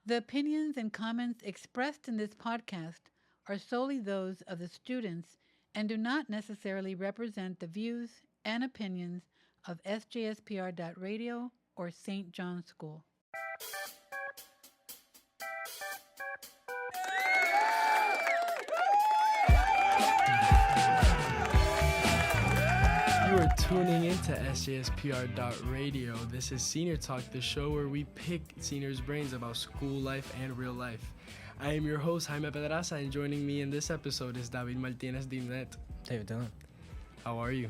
The opinions and comments expressed in this podcast are solely those of the students and do not necessarily represent the views and opinions of sjspr.radio or St. John's School. You are tuning into sjspr.radio. This is Senior Talk, the show where we pick seniors' brains about school life and real life. I am your host, Jaime Pedraza, and joining me in this episode is David Martínez-Dimnet. David Dillon. How are you?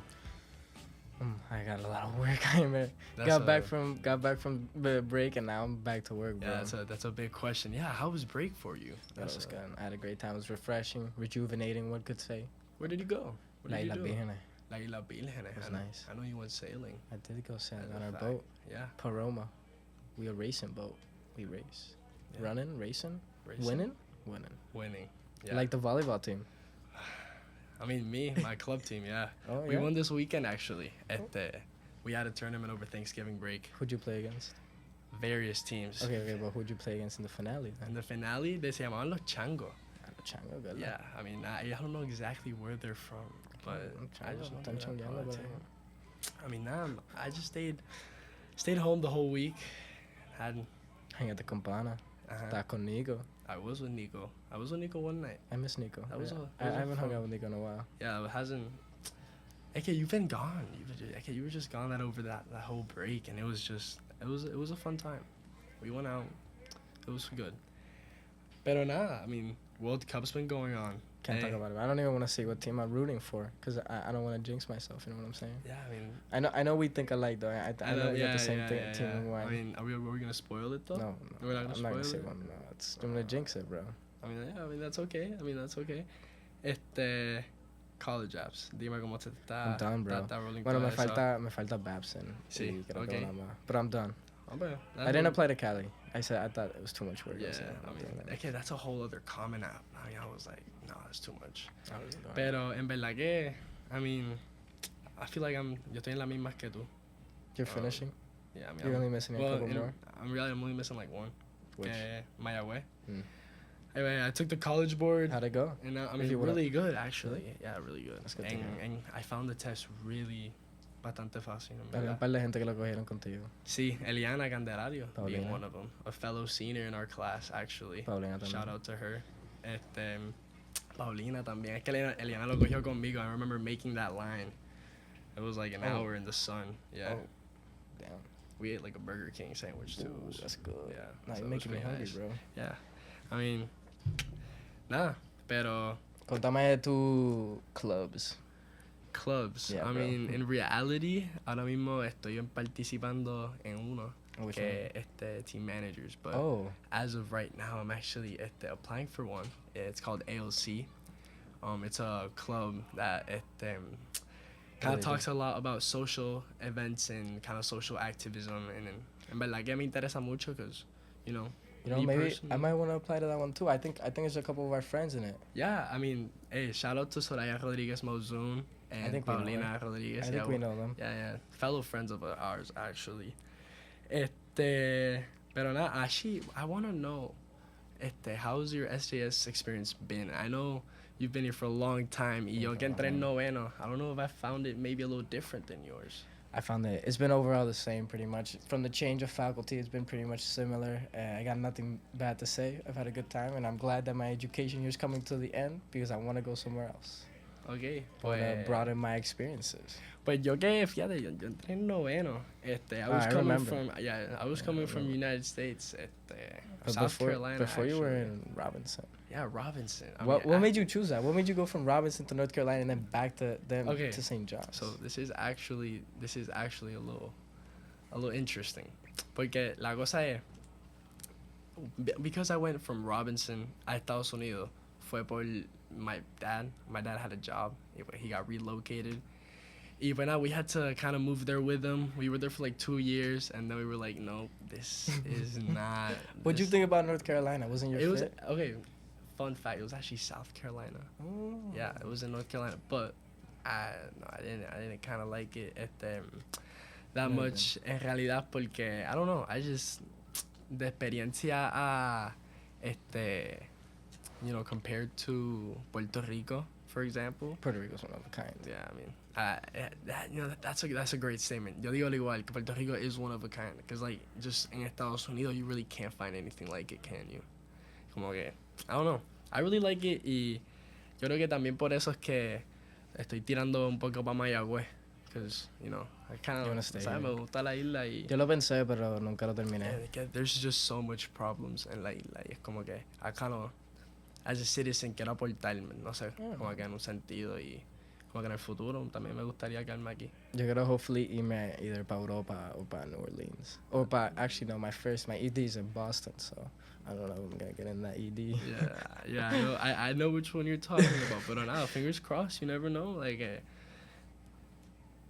I got a lot of work, Jaime. Got back from the break and now I'm back to work, bro. Yeah, that's a big question. Yeah, how was break for you? That was good. I had a great time. It was refreshing, rejuvenating, one could say. Where did you go? What did you do? La Isla Virgen. It was nice. I know you went sailing. I did go sailing on our boat. Yeah. Paroma. We a racing boat. We race. Yeah. Racing. Winning. Yeah. Like the volleyball team. I mean, my club team, yeah. Oh, We yeah? won this weekend, actually. We had a tournament over Thanksgiving break. Who'd you play against? Various teams. Okay, but who'd you play against in the finale then? In the finale, they se llamaban Los Chango. Chango, good luck. Yeah, I mean, I don't know exactly where they're from, but I just know they're a pro team. I mean, I just stayed home the whole week. Hang at the Campana. Está con Nico. I was with Nico one night. I miss Nico. I I haven't hung out with Nico in a while. Yeah, it hasn't. Okay, you've been gone. You were just gone over that whole break, and it was a fun time. We went out. It was good. Pero nada, I mean, World Cup's been going on. Can't talk about it. I don't even want to see what team I'm rooting for because I don't want to jinx myself. You know what I'm saying? Yeah, I mean. I know we think alike though. I know we got the same team. I mean, are we gonna spoil it though? No. We're not gonna spoil gonna say it. one. No, I'm gonna jinx it, bro. I mean, that's okay. College apps. Dime cómo te está. I'm done, bro. Rolling Bueno, me todo eso. falta Babson. Sí, okay. But I'm done. Okay. I didn't apply to Cali. I thought it was too much work. Yeah, I mean, okay, that's a whole other common app. I mean, I was like, no, that's too much. Pero en verdad que, I mean, I feel like yo estoy en la misma que tú. You're finishing? Yeah, I mean, You're only missing a couple more? I'm only missing like one. Which? Mayagüez. Mm. I took the college board. How'd it go? And I mean, really good, actually. Really? Yeah, really good. That's good to hear. And I found the test really bastante fácil. Había un par de gente que lo cogieron contigo. Sí, Eliana Candelario being Paulina. one of them. A fellow senior in our class, actually. Paulina también. Shout out to her. Paulina también. Es que Eliana lo cogió conmigo. I remember making that line. It was like an hour in the sun. Yeah. Oh, damn. We ate like a Burger King sandwich, too. Ooh, that's good. Yeah. Nah, so you're it was making me pretty hungry, nice. bro. Yeah. I mean, nada, pero... Contame de tus clubs. Clubs. Yeah, I bro. mean, in reality, ahora mismo estoy participando en uno. Which que team managers, but as of right now, I'm actually applying for one. It's called ALC. It's a club that kind of talks a lot about social events and kind of social activism, and en verdad que me interesa mucho because, you know, maybe I might want to apply to that one too. I think there's a couple of our friends in it. Yeah, I mean, hey, shout out to Soraya Rodriguez Mozun and Paulina Rodriguez. I think we know them. Yeah, fellow friends of ours actually. Pero nada, actually, I want to know, how's your SJS experience been? I know you've been here for a long time. Y yo que entré en noveno, I don't know if I found it maybe a little different than yours. I found that it's been overall the same pretty much. From the change of faculty, it's been pretty much similar. I got nothing bad to say. I've had a good time, and I'm glad that my education here is coming to the end because I want to go somewhere else. Okay. But broaden my experiences. Pues yo que, fíjate, yo entré en noveno. I was coming from United States, South Carolina. Before you were in Robinson. Yeah, Robinson. What made you choose that? What made you go from Robinson to North Carolina and then back to to St. John's? So this is actually a little interesting, porque la cosa es, because I went from Robinson a Estados Unidos, fue por my dad. My dad had a job. He got relocated. Y bueno, we had to kind of move there with him. We were there for like 2 years, and then we were like, no, this is not. What'd you think about North Carolina? Wasn't your fit? It was, okay, fun fact, it was actually South Carolina. Oh. Yeah, it was in North Carolina, but I didn't kind of like it that much en realidad, porque I don't know, de experiencia a, compared to Puerto Rico, for example. Puerto Rico's one of a kind. Yeah, I mean, that's a great statement. Yo digo al igual, que Puerto Rico is one of a kind. Because, like, just in Estados Unidos, you really can't find anything like it, can you? Como que, I don't know. I really like it, y yo creo que también por eso es que estoy tirando un poco para Mayagüez. Because, I kind of, ¿sabes? Me gusta la isla y... Yo lo pensé, pero nunca lo terminé. Yeah, there's just so much problems en la isla. Y es como que, I kind of, as a citizen, quiero aportarme, no sé, como que en un sentido. Y como que en el futuro también me gustaría quedarme aquí. Yo quiero, hopefully, irme either para Europa o para New Orleans. Or para, actually, no, my ED is in Boston, so... I don't know if I'm going to get in that ED. Yeah, I know which one you're talking about, but now, fingers crossed, you never know. Like,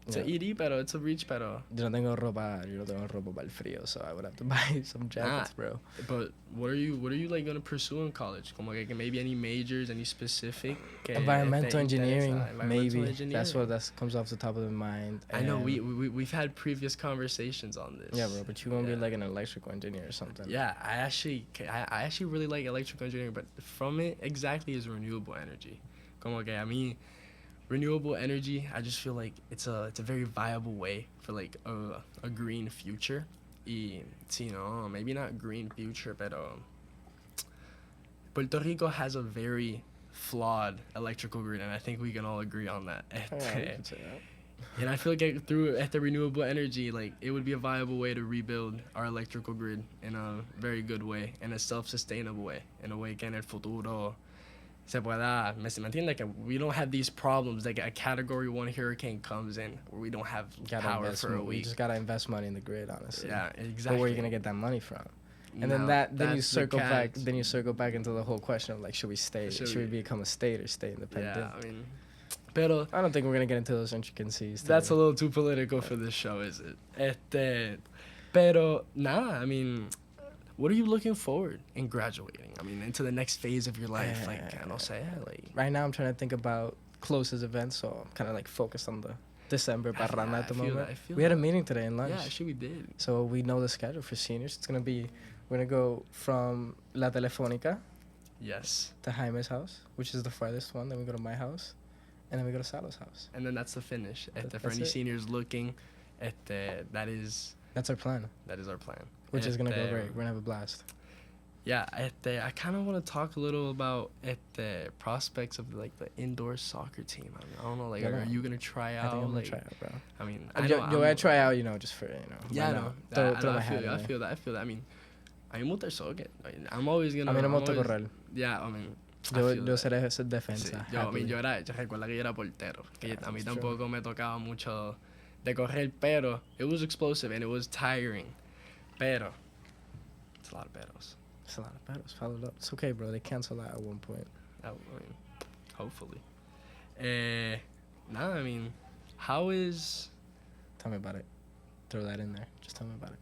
it's an ED, pero it's a reach, pero... Yo no tengo ropa para el frío, so I would have to buy some jackets, bro. But what are you like, going to pursue in college? Como que maybe any majors, any specific? Environmental engineering, maybe. That's what comes off the top of the mind. I know, we've had previous conversations on this. Yeah, bro, but you won't be like an electrical engineer or something. Yeah, I actually really like electrical engineering, but from it exactly is renewable energy. Como que a mí... renewable energy, I just feel like it's a very viable way for like a green future. Y, maybe not green future, but Puerto Rico has a very flawed electrical grid, and I think we can all agree on that. And I feel like through renewable energy, like it would be a viable way to rebuild our electrical grid in a very good way, in a self-sustainable way, in a way que en el futuro se pueda, ¿me entiendes? Like we don't have these problems, like a Category 1 hurricane comes in where we don't have power for a week. You just gotta invest money in the grid, honestly. Yeah, exactly. But where are you gonna get that money from? And then you circle back. Then you circle back into the whole question of like, should we stay? Should we become a state or stay independent? Yeah, I mean, pero I don't think we're gonna get into those intricacies. That's a little too political for this show, is it? Pero nada, I mean. What are you looking forward in graduating? I mean, into the next phase of your life, like, I don't say, like... Right now, I'm trying to think about closest events, so I'm kind of, like, focused on the December parranda at the moment. We had a meeting today in lunch. Yeah, actually, we did. So we know the schedule for seniors. It's going to be... We're going to go from La Telefónica... Yes. ...to Jaime's house, which is the farthest one. Then we go to my house, and then we go to Salo's house. And then that's the finish. For any seniors looking, that is... That's our plan. That is our plan. Which is going to go great. We're going to have a blast. Yeah, I kind of want to talk a little about the prospects of like the indoor soccer team. I don't know, like, are you going to try out? I think I'm going like, to try out, bro. I mean, I try out, just for, Yeah, no. Throw my hat in I feel that. I mean, a mí me gusta el soccer. I'm always going to... A mí no me gusta correr. Yeah, I mean... Yo seré defensa. Sí, yo recuerdo que yo era portero. Que a mí tampoco me tocaba mucho de correr, pero it was explosive and it was tiring. Pero it's a lot of battles. It's a lot of battles. Followed up. It's okay, bro. They cancel that at one point. I mean, hopefully. I mean, how is... Tell me about it. Throw that in there. Just tell me about it.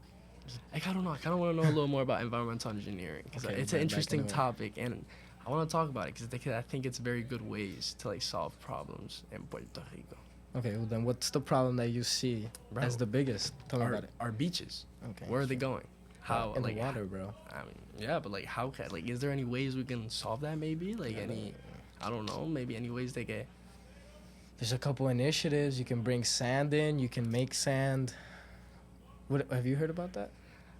I don't know. I kind of want to know a little more about environmental engineering. Because it's an interesting topic. And I want to talk about it because I think it's very good ways to like solve problems in Puerto Rico. Okay, well then what's the problem that you see as the biggest? Tell me about it. Our beaches. Okay. Where are they going? How in the water, bro? I mean, yeah, but like how can is there any ways we can solve that maybe? Like I don't know, maybe any ways they get. There's a couple initiatives. You can bring sand in, you can make sand. What have you heard about that?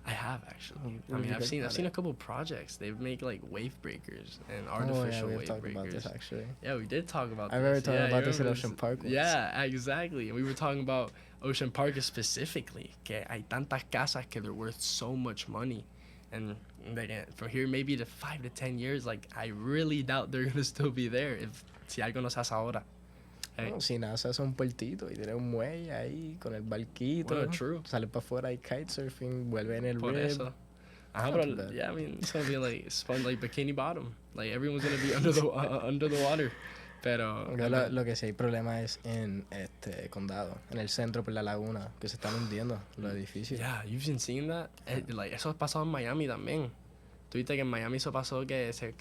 I have actually. I mean, I've seen a couple projects. They make like wave breakers and artificial wave breakers. About this actually. Yeah, we did talk about this. I remember talking about this at Ocean Park once. Yeah, exactly. And we were talking about Ocean Park specifically. Que hay tantas casas que they're worth so much money, and from here maybe to 5 to 10 years, like I really doubt they're gonna still be there si algo no se hace ahora. No, si nada, se hace un puertito y tiene un muelle ahí con el barquito. Well, true. Sale para afuera y kitesurfing, vuelve en el Por rib. Eso. But yeah, I mean, it's gonna be like like Bikini Bottom. Like everyone's gonna be under the water. Pero lo que sí hay problema es en este condado, en el centro por la laguna, que se están hundiendo los edificios. Yeah, you've been seeing that. Like eso pasó en Miami también. Tuviste que en Miami eso pasó que se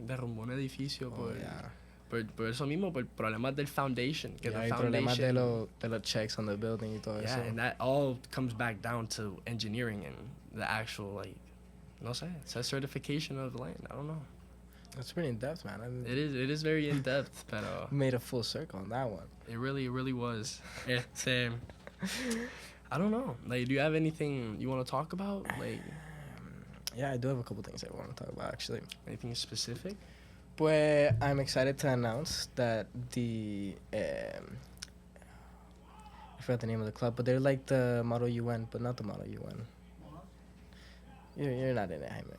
derrumbó un edificio por eso mismo, por problemas del foundation. Que hay problemas de los checks on the building y todo eso. Yeah, and that all comes back down to engineering and the actual no sé, it says certification of the land. I don't know. That's pretty in depth, man. It is very in depth, but made a full circle on that one. It really was. Same. I don't know. Like, do you have anything you want to talk about? Like, yeah, I do have a couple things I want to talk about, actually. Anything specific? Pues I'm excited to announce that I forgot the name of the club, but they're like the Model UN, but not the Model UN. You're not in it, Jaime.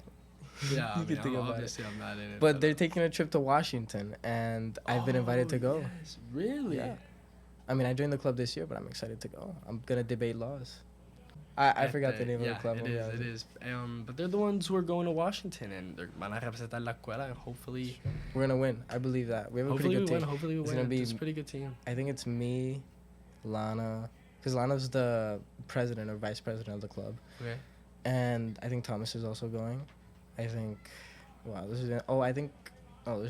Yeah, I mean, obviously I'm not in it. But they're taking a trip to Washington, and I've been invited to go. Yes, really? Yeah. I mean, I joined the club this year, but I'm excited to go. I'm going to debate laws. I forgot the name of the club. It is. But they're the ones who are going to Washington, and they're van a representar la escuela, and hopefully... We're going to win. I believe that. We have a pretty good team. Hopefully we win. It's a pretty good team. I think it's me, Lana, because Lana's the president or vice president of the club. Okay. And I think Thomas is also going. I think... Wow, there's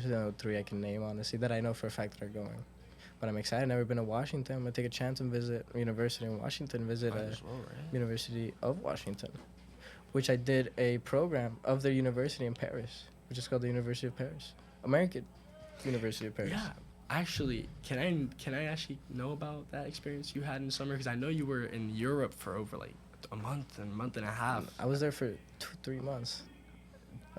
the 3 I can name, honestly, that I know for a fact that are going. But I'm excited. I've never been to Washington. I'm going to take a chance and visit a university in Washington, University of Washington, which I did a program of their university in Paris, which is called the University of Paris. American University of Paris. Yeah. Actually, can I actually know about that experience you had in summer? Because I know you were in Europe for over like a month and a half. I was there for 2-3 months.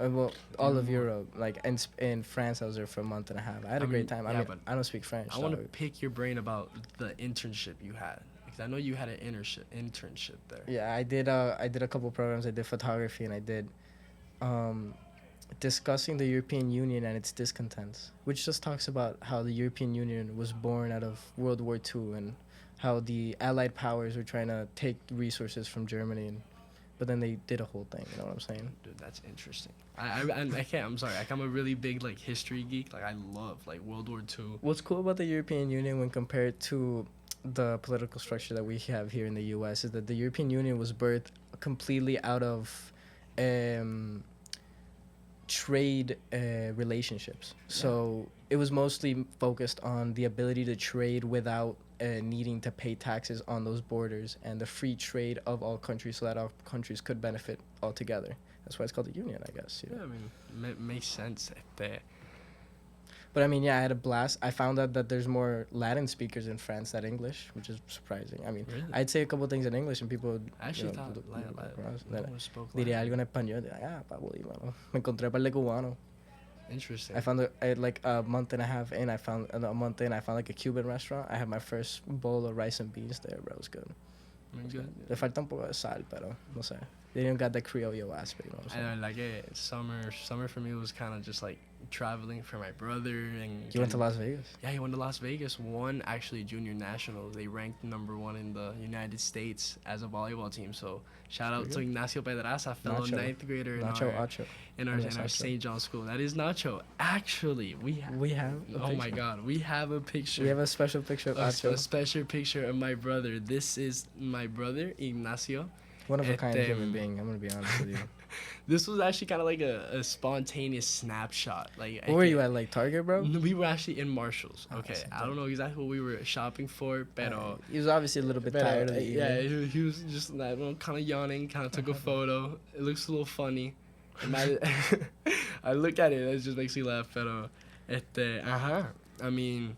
Well, all of Europe, like in France, I was there for a month and a half. I had a great time. I don't speak French. I want to pick your brain about the internship you had, because I know you had an internship there. Yeah, I did a couple programs. I did photography, and I did discussing the European Union and its discontents, which just talks about how the European Union was born out of World War II and how the Allied powers were trying to take resources from Germany but then they did a whole thing, you know what I'm saying? Dude, that's interesting. I can't, I'm sorry. Like, I'm a really big, like, history geek. Like, I love, like, World War II. What's cool about the European Union when compared to the political structure that we have here in the U.S. is that the European Union was birthed completely out of trade relationships. Yeah. So it was mostly focused on the ability to trade without needing to pay taxes on those borders and the free trade of all countries so that all countries could benefit all together. That's why it's called the Union, I guess. You know? Yeah, I mean, makes sense. But I mean, yeah, I had a blast. I found out that there's more Latin speakers in France than English, which is surprising. I mean, really? I'd say a couple things in English and people would... I actually thought diría algo en español. Pablo, me encontré un par de cubanos. Interesting. I found like a month and a half in, I found like a Cuban restaurant. I had my first bowl of rice and beans there, bro. It was good. Le falta un poco de sal, pero no sé. They didn't got the Criollo aspect, you know what I'm saying? Summer for me was kind of just like traveling for my brother. And you went to Las Vegas? Yeah, he went to Las Vegas. Won actually junior nationals. They ranked #1 in the United States as a volleyball team. So shout out to Ignacio Pedraza, fellow 9th grader in our St. John school. That is Nacho. Actually, we have. Oh my God, we have a picture. We have a special picture of Nacho. A special picture of my brother. This is my brother Ignacio. One of a kind human being, I'm going to be honest with you. This was actually kind of like a spontaneous snapshot. Like, where were you at, like Target, bro? We were actually in Marshall's. Okay, I don't know exactly what we were shopping for, but... he was obviously a little bit tired of the evening. Yeah, he was just kind of yawning, kind of took a photo. It looks a little funny. I look at it, it just makes me laugh, pero... I mean,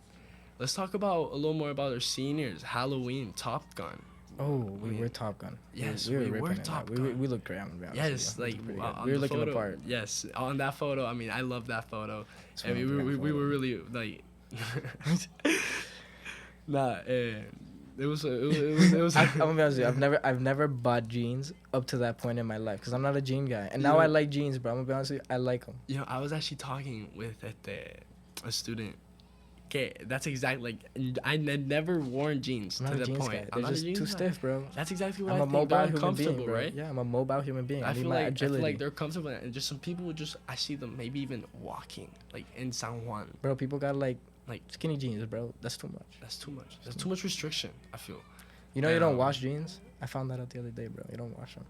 let's talk about a little more about our seniors. Halloween, Top Gun. Oh, we were Top Gun. Yes, we were Top Gun. We looked great, I'm gonna be Yes, honest like we were looking photo, apart. Yes, on that photo. I mean, I love that photo. I mean, we were really like. It was. I'm gonna be honest with you. I've never bought jeans up to that point in my life because I'm not a jean guy, and now I like jeans, bro. I'm gonna be honest with you. I like them. You know, I was actually talking with a student. Okay, that's exactly like I never worn jeans to that point. I'm just too stiff, bro. That's exactly what I'm I think. They're uncomfortable, being, right? Yeah, I'm a mobile human being. I feel like they're comfortable, and just some people I see them maybe even walking like in San Juan. Bro, people got like skinny jeans, bro. That's too much. That's too much restriction, I feel. You know you don't wash jeans? I found that out the other day, bro. You don't wash them.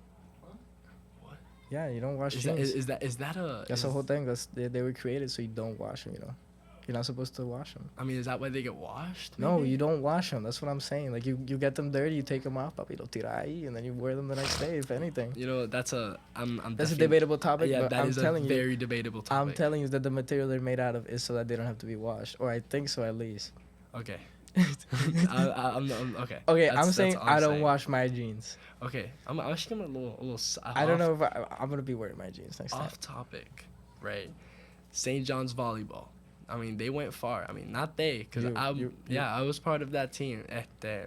What? Yeah, you don't wash jeans. Is that a? That's the whole thing. They were created so you don't wash them, you know. You're not supposed to wash them. I mean, is that why they get washed? No, maybe? you don't wash them. That's what I'm saying. Like, you get them dirty, you take them off, papi, lo tira ahí, and then you wear them the next day, if anything. You know, that's a debatable topic, yeah, but that I'm is telling a you. very debatable topic. I'm telling you that the material they're made out of is so that they don't have to be washed. Or I think so, at least. Okay. I'm okay. Okay, That's- I'm saying that's all I I'm don't saying. wash my jeans. Okay, I'm actually gonna a little. I don't know if I'm going to be wearing my jeans next time. Off topic, right? St. John's volleyball. I mean, they went far. I mean, not they, because I was part of that team.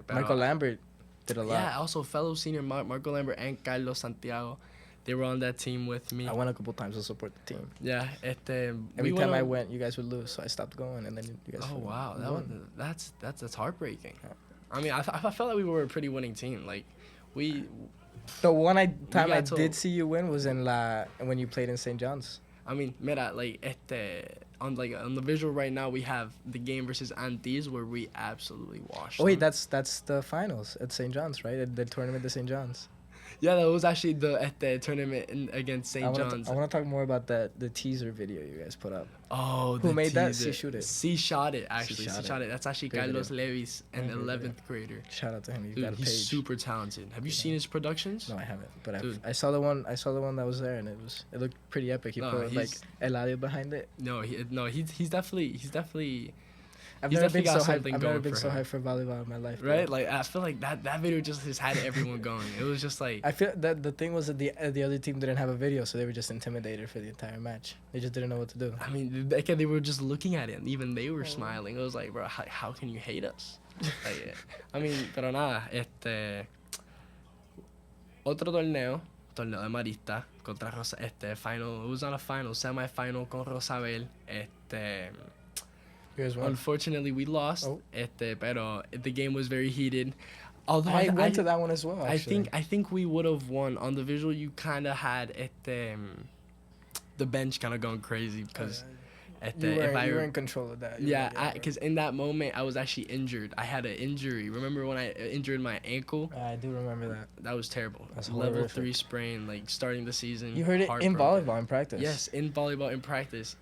Michael Lambert did a lot. Yeah, also fellow senior Marco Lambert and Carlos Santiago, they were on that team with me. I went a couple times to support the team. Yeah, every time I went, you guys would lose, so I stopped going, and then you guys. Oh wow, that's heartbreaking. Yeah. I mean, I felt like we were a pretty winning team. Like, we. The one time I to- did see you win was when you played in St. John's. I mean, mira, like on the visual right now, we have the game versus Antilles where we absolutely washed. Oh wait, them. that's the finals at St. John's, right? At the tournament at St. John's. Yeah, that was actually the tournament against St. John's. I want to talk more about the teaser video you guys put up. Oh, who made that? teaser. C shoot it. C shot it actually. C shot it. That's actually Great Carlos video. Levis, an Great 11th video. grader. Shout out to him. He's Dude, got a page. he's super talented. Have you seen his productions? No, I haven't. But Dude. I saw the one. I saw the one that was there, and it looked pretty epic. He No, put like he's- Eladio behind it. He's definitely I've He's never been definitely so got hyped. something I've never going been for so him. hyped for volleyball in my life. right. bro. Like I feel like that video just had everyone going. It was just like I feel that the thing was that the other team didn't have a video, so they were just intimidated for the entire match. They just didn't know what to do. I mean, they were just looking at it, and even they were smiling. It was like, bro, how can you hate us? Like, I mean, pero nada, otro torneo de Marista contra Rosa, final. It was not a final, semi-final con Rosabel. You guys won. Unfortunately, we lost. Oh. Pero the game was very heated. Although I went to that one as well. Actually. I think we would have won. On the visual, you kind of had the bench kind of going crazy because you were in control of that. because in that moment I was actually injured. I had an injury. Remember when I injured my ankle? I do remember that. That was terrible. That's Level horrific. 3 sprain, like starting the season. You heard it in heartbroken. volleyball in practice. Yes, in volleyball in practice.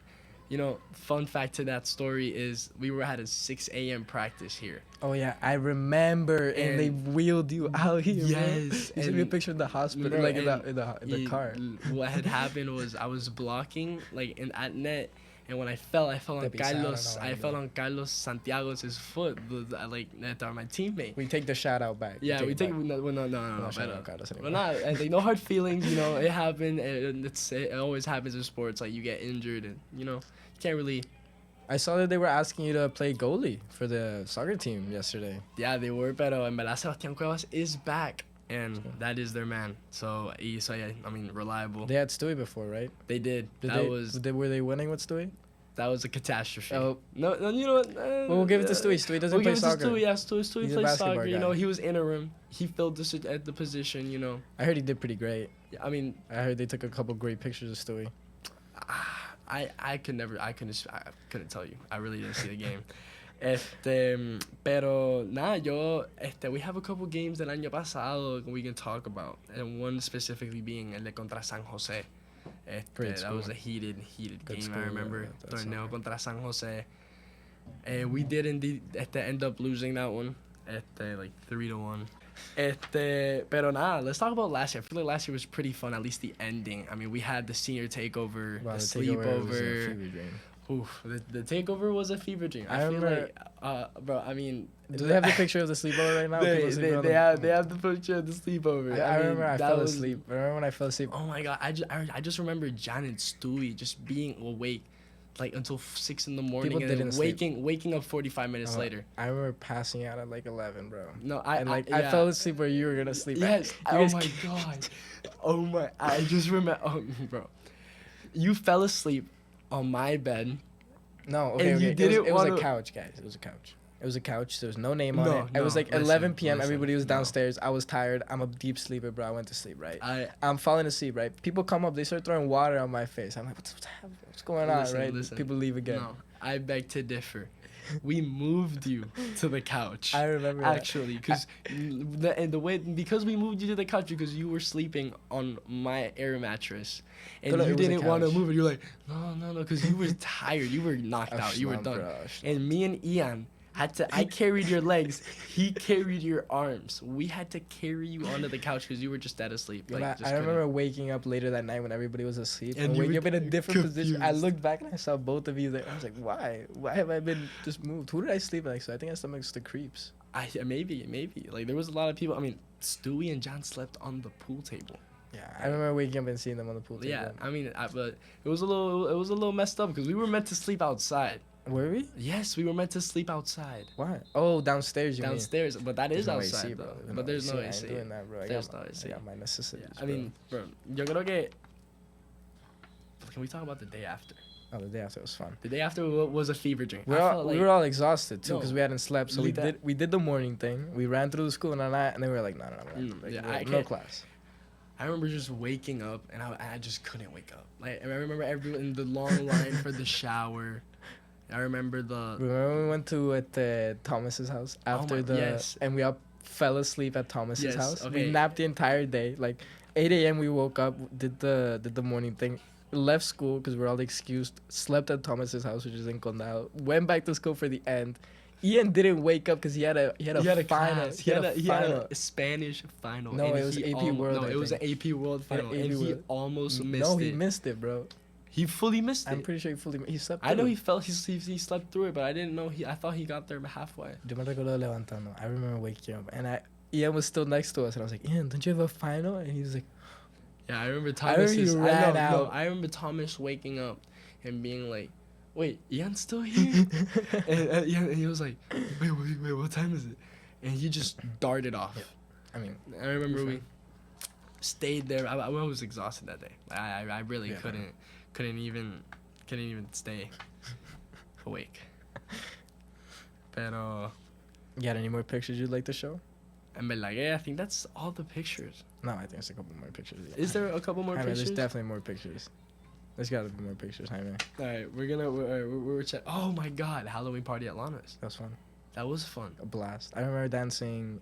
You know, fun fact to that story is we were at a 6 a.m. practice here. Oh yeah, I remember, and they wheeled you out here. Yes, bro. You sent me a picture of the hospital, Bro, like in and the car. What had happened was I was blocking like at net, and when I fell on Carlos. I fell on Carlos Santiago's foot, like my teammate. We take the shout out back. Yeah, we take it no. back. But, Carlos well, anymore. not like no hard feelings. You know, it happened. And it always happens in sports. Like you get injured, and you know, you can't really. I saw that they were asking you to play goalie for the soccer team yesterday. Yeah, they were, pero en verdad Sebastián Cuevas is back, and that is their man. So yeah, I mean, reliable. They had Stewie before, right? They did. Were they winning with Stewie? That was a catastrophe. Oh. No, you know what? Well, we'll give it to Stewie. Stewie doesn't play soccer. We'll give it to Stewie. Yeah, Stewie He's a plays basketball soccer. You guy. know, he was interim. He filled at the position. You know. I heard he did pretty great. Yeah, I mean, I heard they took a couple great pictures of Stewie. I couldn't tell you. I really didn't see the game. Pero nada, we have a couple games del año pasado we can talk about, and one specifically being el de contra San Jose. That was a heated Good game. school, I remember that's torneo soccer. contra San Jose. We did indeed end up losing that one like 3-1. Pero nada, let's talk about last year. I feel like last year was pretty fun, at least the ending. I mean, we had the senior takeover, Wow, the takeover was a sleepover. fever dream. Oof, the takeover was a fever dream. I I feel remember- like, bro, I mean, Do they have the picture of the sleepover right now? People sleeping on they the- have the picture of the sleepover. I mean, remember I that fell was- asleep. I remember when I fell asleep. Oh my god, I just remember Jan and Stewie just being awake, like until 6 in the morning, People and then didn't sleep. waking up 45 minutes later. I remember passing out at like 11, bro. No, I yeah. fell asleep where you were gonna sleep. Yes. You Oh guys my god. Oh my. I just remember. Oh, bro. You fell asleep on my bed. No, okay, And okay. you didn't it was a wanna- couch, guys. It was a couch. It was a couch. There was no name on No, it. It was no, like 11 p.m. listen, Everybody was no. downstairs. I was tired. I'm a deep sleeper, bro. I went to sleep, right? I I'm falling asleep, right? People come up. They start throwing water on my face. I'm like, what's going on, Listen, right? listen. People leave again. No, I beg to differ. we moved you to the couch. I remember actually, because because we moved you to the couch because you were sleeping on my air mattress, and you didn't want to move it. You're like, no, because you were tired. You were knocked out. You were done. And me and Ian I carried your legs. He carried your arms. We had to carry you onto the couch because you were just dead asleep. I remember waking up later that night when everybody was asleep and waking up in a different position. I looked back and I saw both of you there. I was like, why? Why have I been just moved? Who did I sleep next to? I think I slept next to Creeps. Maybe. Like, there was a lot of people. I mean, Stewie and John slept on the pool table. Yeah, I remember waking up and seeing them on the pool table. Yeah, I mean, but it was a little messed up because we were meant to sleep outside. Were we? Yes, we were meant to sleep outside. What? Oh, downstairs. Downstairs, but that is outside, AC, though. But there's no AC. I ain't doing that, bro. There's no AC. I got my necessities. Yeah. I mean, bro, yo creo que. Can we talk about the day after? Oh, the day after was fun. The day after was a fever dream. We were all exhausted too because we hadn't slept. So we did the morning thing. We ran through the school and all that, and then we were like, no class. I remember just waking up and I just couldn't wake up. Like, I remember in the long line for the shower. I remember we went to Thomas's house after and we all fell asleep at Thomas's house. Okay. We napped the entire day. Like 8 a.m. we woke up, did the morning thing, left school because we're all excused, slept at Thomas's house, which is in Condado, went back to school for the end. Ian didn't wake up because he had a final. He had a Spanish final. No, it was AP World. No, it was an AP World final, and he almost missed it. No, he missed it, bro. He fully missed it. I'm pretty sure he slept. I know he slept through it, but I didn't know I thought he got there halfway. I remember waking up and Ian was still next to us, and I was like, Ian, don't you have a final? And he was like, yeah, I remember Thomas. I remember Thomas waking up and being like, wait, Ian's still here? and he was like, wait, what time is it? And he just darted off. Yeah. I mean, I remember we stayed there. I was exhausted that day. I really couldn't even stay awake. Pero, you got any more pictures you'd like to show? I think that's all the pictures. No, I think there's a couple more pictures. Yeah. Is there a couple more pictures? There's definitely more pictures. There's got to be more pictures, Jaime. All right, we're checking. Oh my God, Halloween party at Lana's. That was fun. That was fun. A blast. I remember dancing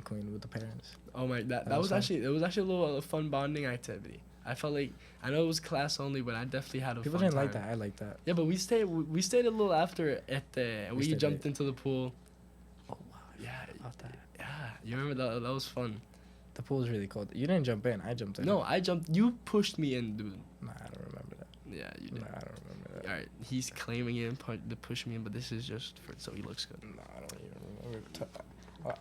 Queen with the parents. Oh my, that was actually a little fun bonding activity. I felt like, I know it was class only, but I definitely had a People fun didn't time. like that. I like that. Yeah, but we stayed a little after and we jumped into the pool. Oh wow. Yeah. You remember that was fun. The pool was really cold. You didn't jump in. I jumped in. No, I jumped. You pushed me in, dude. Nah, I don't remember that. Yeah, you did. Nah, I don't remember that. All right, he's claiming it to push me in, but this is just so he looks good. No, I don't even remember.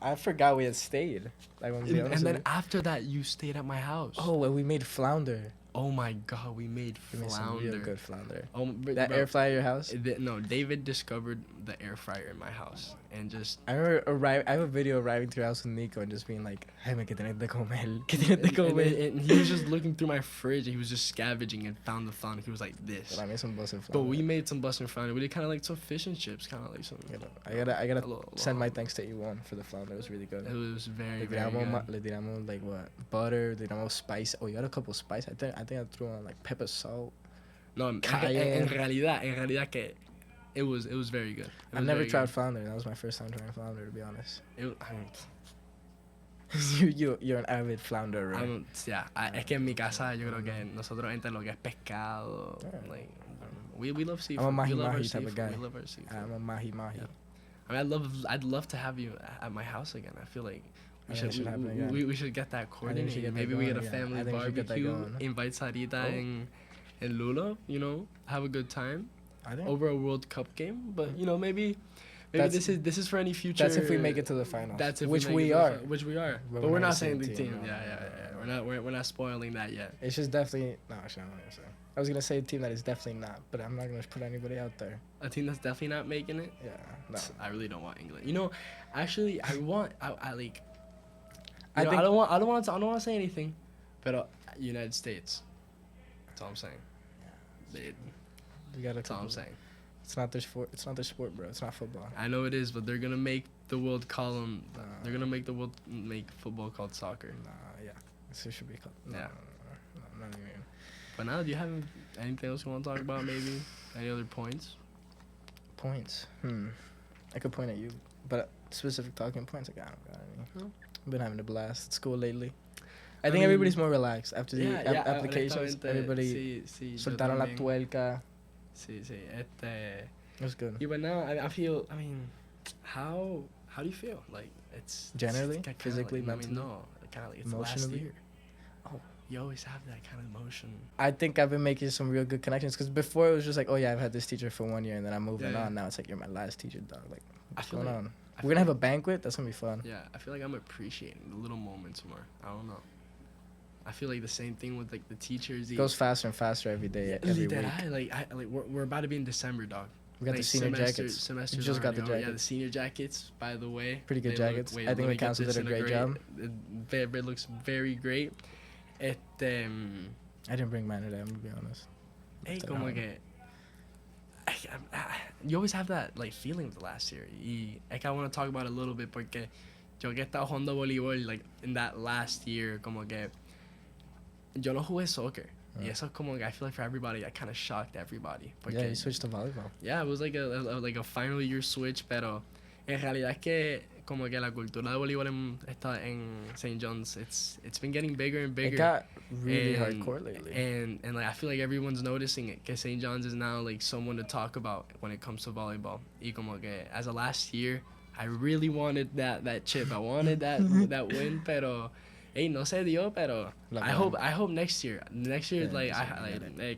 I forgot we had stayed. Like when and then after that, you stayed at my house. Oh, and we made flounder. Oh my God, we made flounder. Some real good flounder. That air fryer at your house? No, David discovered the air fryer in my house and just. I remember I have a video arriving to your house with Nico and just being like, Jaime, ¿qué tienes de comer? ¿Qué tienes de comer? And he was just looking through my fridge. He was just scavenging and found the flounder. He was like, this. But I made some bussin' flounder. But we made some bussin' flounder. We did kind of like some fish and chips, kind of like some. I gotta send my thanks to E1 for the flounder. It was really good. It was very good. Le tiramos like what? Butter. Le tiramos spice. Oh, you had a couple of spice. I think I threw on like pepper salt. No, en realidad que it was very good. I've never tried flounder. That was my first time trying flounder, to be honest. You're an avid flounderer. Es que en mi casa yo creo que nosotros entre lo que es pescado, like we love seafood. I'm a mahi type of guy. We love our seafood. I'm a mahi. Yeah. I mean, I'd love to have you at my house again. I feel like we should get that coordinated. Maybe we get a family barbecue, invite Sarita and Lula, have a good time over a World Cup game. But maybe this is for any future. That's if we make it to the finals. Which we are. But we're not saying the team. Yeah. We're not spoiling that yet. It's just definitely no. Actually, I'm not gonna say. I was gonna say a team that is definitely not, but I'm not gonna put anybody out there. A team that's definitely not making it. Yeah. No. I really don't want England. Actually, I don't want to say anything, but United States. That's all I'm saying. Yeah. That's all I'm saying. It's not their sport. It's not their sport, bro. It's not football. I know it is, but they're gonna make the world call them. They're gonna make the world make football called soccer. Yeah. So it should be called. No, not even. But now, do you have anything else you want to talk about? Maybe any other points? points. I could point at you, but specific talking points, like, I don't got any. No? I've been having a blast at school lately. I think everybody's more relaxed after the applications. Everybody soltaron la tuerca. Sí. It was good. Yeah, but now I feel. I mean, how do you feel? Like it's generally, physically, like, mentally, no, kind of like it's emotionally. the last year. Oh, you always have that kind of emotion. I think I've been making some real good connections because before it was just like, oh yeah, I've had this teacher for 1 year and then I'm moving on. Now it's like, you're my last teacher, dog. Like, what's going on? We're gonna have a banquet. That's gonna be fun. Yeah, I feel like I'm appreciating the little moments more. I don't know. I feel like the same thing with like the teachers. It goes faster and faster every day, every week. We're about to be in December, dog. We got the senior jackets. You just got the jackets. Yeah, the senior jackets, by the way. Pretty good jackets. I think the council did a great job. It looks very great. I didn't bring mine today, I'm gonna be honest. Hey, como que... You always have that like feeling of the last year. I want to talk about it a little bit porque yo que estaba jugando voleibol like in that last year, como que yo no jugué soccer. Y eso como que I feel like for everybody, I kind of shocked everybody. Yeah, you switched to volleyball. Yeah, it was like a final year switch, pero en realidad es que como que la cultura de voleibol está en St. John's. It's been getting bigger and bigger. It got really hardcore lately. And like I feel like everyone's noticing it. Que St. John's is now like someone to talk about when it comes to volleyball. Y como que as a last year, I really wanted that chip. I wanted that win, pero hey, no se dio, pero I hope next year like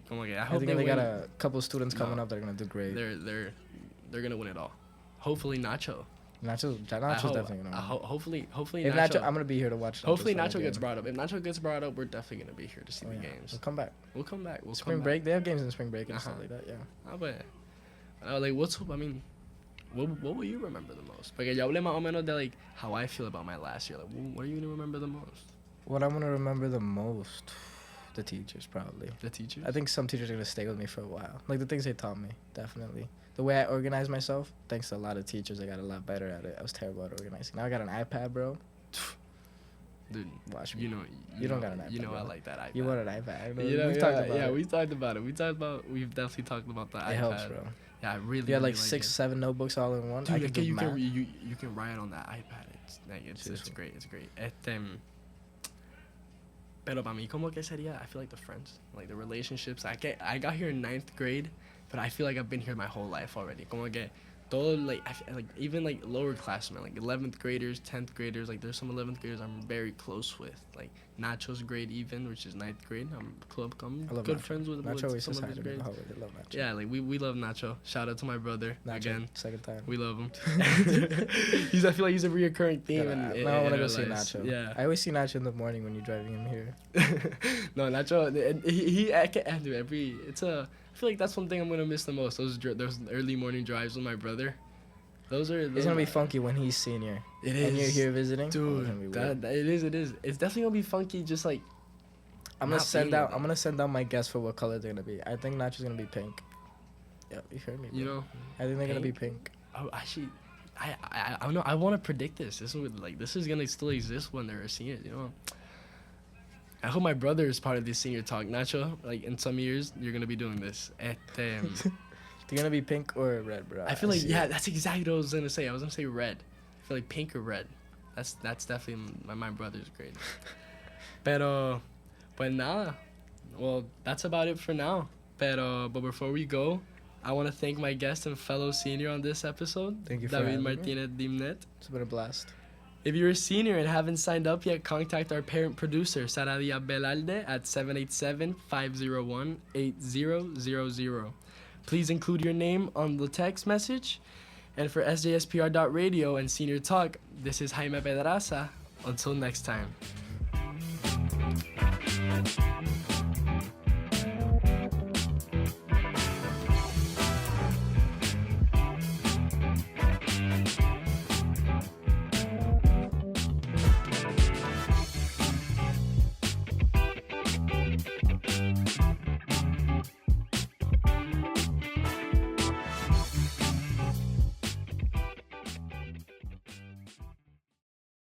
como que I hope they got a couple students coming up that are gonna do great. They're gonna win it all. Hopefully Nacho's definitely gonna win. Hopefully if Nacho, I'm gonna be here to watch. Hopefully Nacho gets brought up. If Nacho gets brought up, we're definitely gonna be here to see the games. We'll come back. Spring break. They have games in spring break and stuff like that. Yeah. Like what will you remember the most? Porque yo hablé más o menos de like how I feel about my last year. Like what are you gonna remember the most? What I'm gonna remember the most, the teachers probably. The teachers? I think some teachers are gonna stay with me for a while. Like the things they taught me, definitely. The way I organize myself, thanks to a lot of teachers, I got a lot better at it. I was terrible at organizing. Now I got an iPad, bro. Dude, watch me. You don't got an iPad. You know I like that iPad. You want an iPad? We've talked about it. We've definitely talked about the iPad. It helps, bro. Yeah, I really. You had like 6-7 notebooks all in one. Dude, you can write on that iPad. It's great. It's great. Pero para mí como que sería, I feel like the friends, like the relationships. I got here in 9th grade, but I feel like I've been here my whole life already. Como que todo like even like lower classmen, like 11th graders, 10th graders. Like there's some 11th graders I'm very close with. Like Nacho's grade even, which is 9th grade. I'm good friends with some of his grades. I love Nacho. Yeah, like we love Nacho. Shout out to my brother Nacho, again. Second time. We love him. I feel like he's a rerecurring theme. I want to go see Nacho. Yeah. I always see Nacho in the morning when you're driving him here. No, Nacho. I can't do every. I feel like that's one thing I'm gonna miss the most. Those early morning drives with my brother. It's gonna be funky when he's senior. It is. And you're here visiting. Dude, it is. It's definitely gonna be funky. Just like I'm gonna send out my guess for what color they're gonna be. I think Nacho's gonna be pink. Yeah, you heard me. Bro. You know. I think they're gonna be pink. Oh, actually, I don't know. I want to predict this. This is gonna still exist when they're a senior. You know. I hope my brother is part of this senior talk. Nacho, like in some years, you're gonna be doing this. They're gonna be pink or red, bro. I feel like that's exactly what I was gonna say. I was gonna say red. I feel like pink or red. That's definitely my brother's grade. But nada. Well, that's about it for now. But before we go, I want to thank my guest and fellow senior on this episode. Thank you for David having me. Martínez-Dimnet. It's been a blast. If you're a senior and haven't signed up yet, contact our parent producer, Saradia Belalde, at 787-501-8000. Please include your name on the text message. And for sjspr.radio and Senior Talk, this is Jaime Pedraza. Until next time.